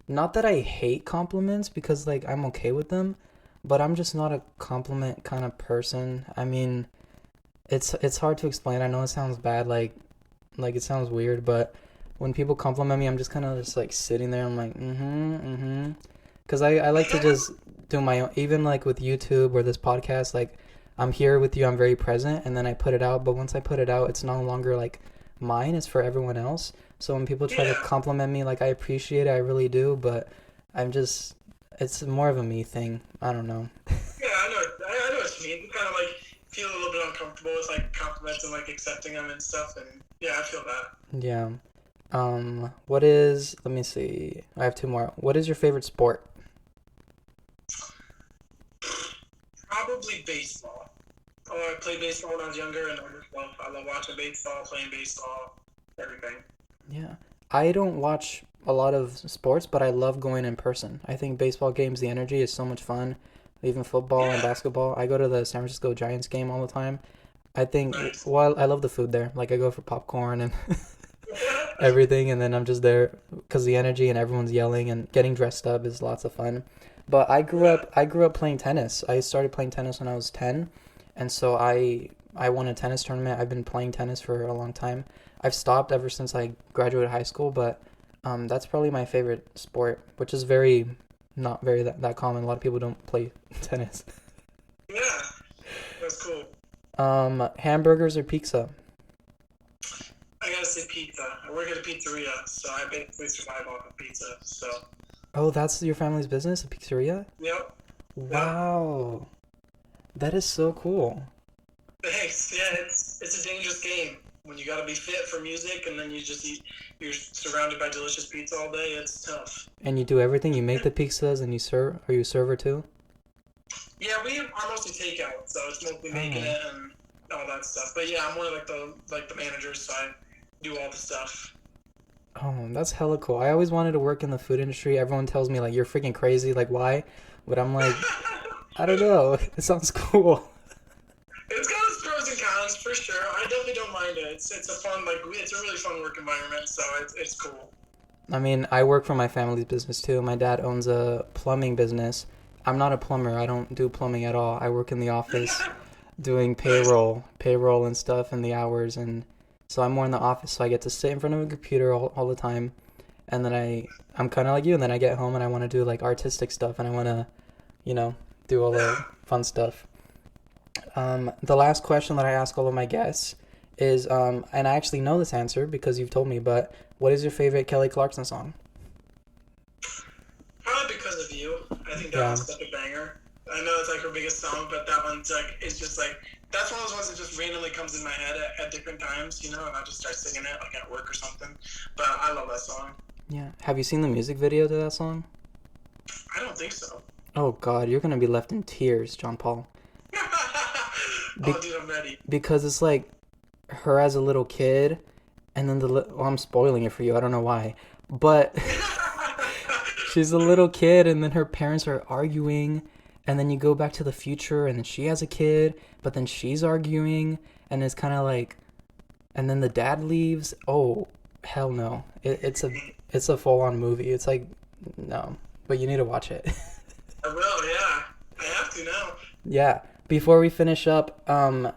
not that I hate compliments because like I'm okay with them, but I'm just not a compliment kind of person. I mean, it's hard to explain. I know it sounds bad, like it sounds weird, but when people compliment me, I'm just kind of just like sitting there. I'm like, because I like to just do my own, even like with YouTube or this podcast, like I'm here with you, I'm very present, and then I put it out. But once I put it out, it's no longer like mine, it's for everyone else. So when people try to compliment me, like I appreciate it, I really do, but it's more of a me thing. I don't know. Yeah, I know what you mean. You kind of like feel a little bit uncomfortable with like compliments and like accepting them and stuff, and yeah, I feel that. Yeah. Let me see. I have 2 more. What is your favorite sport? Probably baseball. Oh, I played baseball when I was younger, and I love watching baseball, playing baseball, everything. Yeah. I don't watch a lot of sports, but I love going in person. I think baseball games, the energy is so much fun. Even football and Yeah, basketball. I go to the San Francisco Giants game all the time. I think, nice. well, I love the food there. Like, I go for popcorn and everything, and then I'm just there because the energy and everyone's yelling and getting dressed up is lots of fun. But Yeah. I grew up playing tennis. I started playing tennis when I was 10, and so I won a tennis tournament. I've been playing tennis for a long time. I've stopped ever since I graduated high school, but that's probably my favorite sport, which is very not very that common. A lot of people don't play tennis. Yeah, that's cool. Hamburgers or pizza? I gotta say pizza. I work at a pizzeria, so I basically survive off of pizza. So, Oh, that's your family's business, a pizzeria? yep, yep. Wow, that is so cool. Thanks. Yeah, it's a dangerous game when you gotta be fit for music, and then you just eat. You're surrounded by delicious pizza all day. It's tough. And you do everything. You make the pizzas and you serve. Are you a server too? Yeah, we are mostly takeout, so it's mostly making Oh, it and all that stuff. But yeah, I'm one of the managers, so I do all the stuff. oh, that's hella cool. I always wanted to work in the food industry. Everyone tells me like you're freaking crazy. Like why? But I'm like, I don't know. It sounds cool. It's got its pros and cons for sure. I definitely don't mind it. It's a fun it's a really fun work environment, so it's cool. I mean, I work for my family's business too. My dad owns a plumbing business. I'm not a plumber. I don't do plumbing at all. I work in the office doing Nice. payroll and stuff and the hours and so I'm more in the office so I get to sit in front of a computer all the time and then I'm kind of like you and then I get home and I want to do like artistic stuff and I want to, you know, do all the Yeah. fun stuff. The last question that I ask all of my guests is and I actually know this answer because you've told me, but what is your favorite Kelly Clarkson song? Probably because of you. I think that Yeah. one's such a banger. I know it's like her biggest song, but that one's like it's just like that's one of those ones that just randomly comes in my head at different times, and I just start singing it like at work or something. But I love that song. Yeah. Have you seen the music video to that song? I don't think so. Oh God, you're gonna be left in tears, John Paul. Oh, Be- dude, I'm ready. because it's like her as a little kid, and then well, I'm spoiling it for you. I don't know why, but she's a little kid, and then her parents are arguing, and then you go back to the future, and then she has a kid, but then she's arguing, and it's kind of like, and then the dad leaves. Oh, hell no! It's a full on movie. It's like no, but you need to watch it. I will, yeah. I have to now. Yeah. Before we finish up,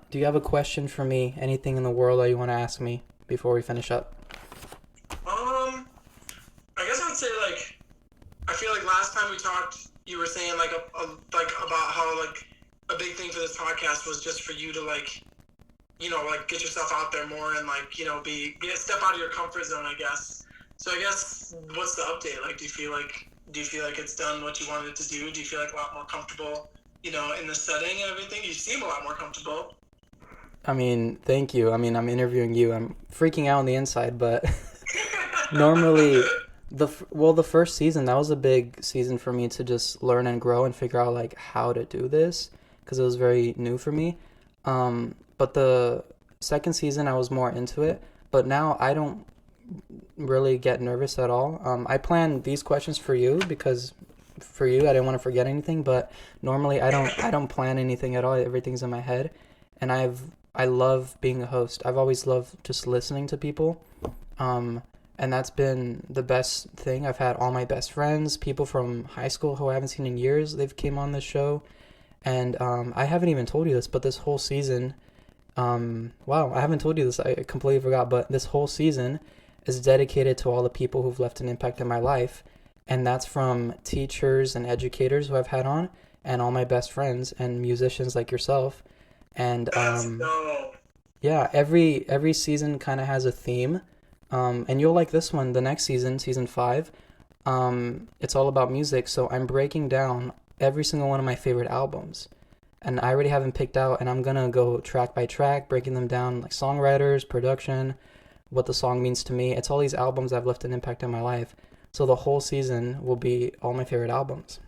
do you have a question for me? Anything in the world that you want to ask me before we finish up? I guess I'd say like I feel like last time we talked, you were saying like like about how like a big thing for this podcast was just for you to like like get yourself out there more and like step out of your comfort zone, I guess. So I guess what's the update? Like, do you feel like it's done what you wanted it to do? Do you feel like a lot more comfortable, in the setting and everything? You seem a lot more comfortable. I mean, thank you. I mean, I'm interviewing you. I'm freaking out on the inside, but normally the first season, that was a big season for me to just learn and grow and figure out like how to do this because it was very new for me. But the second season I was more into it, but now I don't really get nervous at all. I plan these questions for you because for you I didn't want to forget anything, but normally I don't plan anything at all. Everything's in my head, and I love being a host. I've always loved just listening to people. And that's been the best thing. I've had all my best friends, people from high school who I haven't seen in years. They've came on this show, and I haven't even told you this, but this whole season, wow, I haven't told you this. I completely forgot, but this whole season is dedicated to all the people who've left an impact in my life, and that's from teachers and educators who I've had on, and all my best friends and musicians like yourself. And That's dope. yeah, every season kind of has a theme. And you'll like this one, the next season, season 5. It's all about music, so I'm breaking down every single one of my favorite albums. And I already have them picked out, and I'm gonna go track by track, breaking them down, like songwriters, production, what the song means to me. It's all these albums that have left an impact in my life. So the whole season will be all my favorite albums.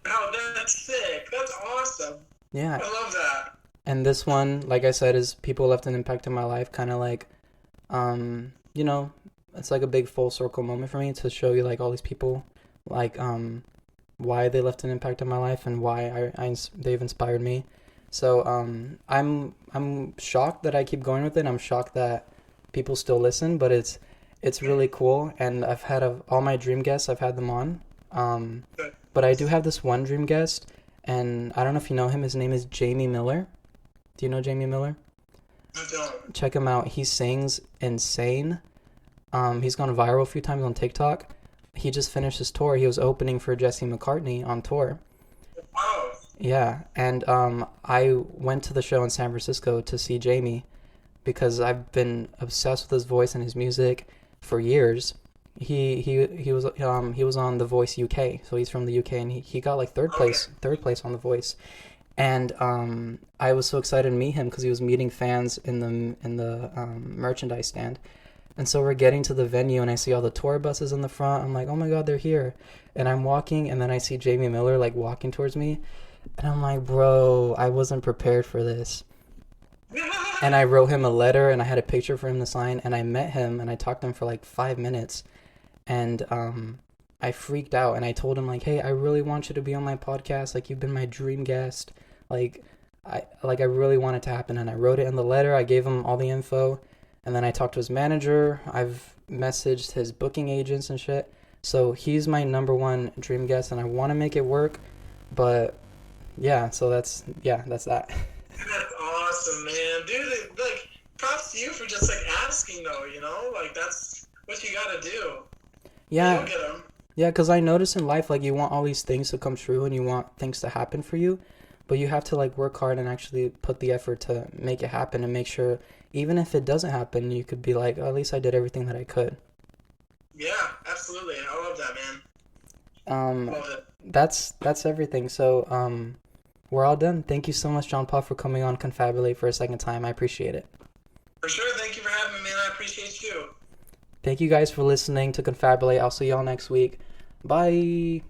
Oh, that's sick. That's awesome. Yeah, I love that. And this one, like I said, is people left an impact in my life, kind of like, you know, it's like a big full circle moment for me to show you like all these people, like why they left an impact on my life and why they've inspired me. So I'm shocked that I keep going with it. I'm shocked that people still listen, but it's really cool. And I've had all my dream guests, I've had them on. But I do have this one dream guest, and I don't know if you know him. His name is Jamie Miller. Do you know Jamie Miller? I don't. Check him out. He sings insane. He's gone viral a few times on TikTok. He just finished his tour. He was opening for Jesse McCartney on tour. Wow. Yeah, and I went to the show in San Francisco to see Jamie because I've been obsessed with his voice and his music for years. He was on The Voice UK, so he's from the UK, and he got like third place on The Voice. And I was so excited to meet him because he was meeting fans in the merchandise stand. And so we're getting to the venue, and I see all the tour buses in the front. I'm like, oh my God, they're here. And I'm walking, and then I see Jamie Miller like walking towards me. And I'm like, bro, I wasn't prepared for this. And I wrote him a letter, and I had a picture for him to sign. And I met him, and I talked to him for like 5 minutes. And I freaked out, and I told him like, hey, I really want you to be on my podcast. Like, you've been my dream guest. Like, I really want it to happen. And I wrote it in the letter. I gave him all the info. And then I talked to his manager. I've messaged his booking agents and shit. So he's my number one dream guest, and I want to make it work. But yeah, so that's that. That's awesome, man. Dude, like, props to you for just like asking though, you know? Like, that's what you gotta do. Yeah. You'll get 'em. Yeah, because I notice in life, like, you want all these things to come true and you want things to happen for you, but you have to like work hard and actually put the effort to make it happen and make sure even if it doesn't happen, you could be like, oh, at least I did everything that I could. Yeah, absolutely. I love that, man. Love it. That's everything. So we're all done. Thank you so much, JonPaul, for coming on Confabulate for a second time. I appreciate it. For sure. Thank you for having me, man. I appreciate you. Thank you guys for listening to Confabulate. I'll see y'all next week. Bye.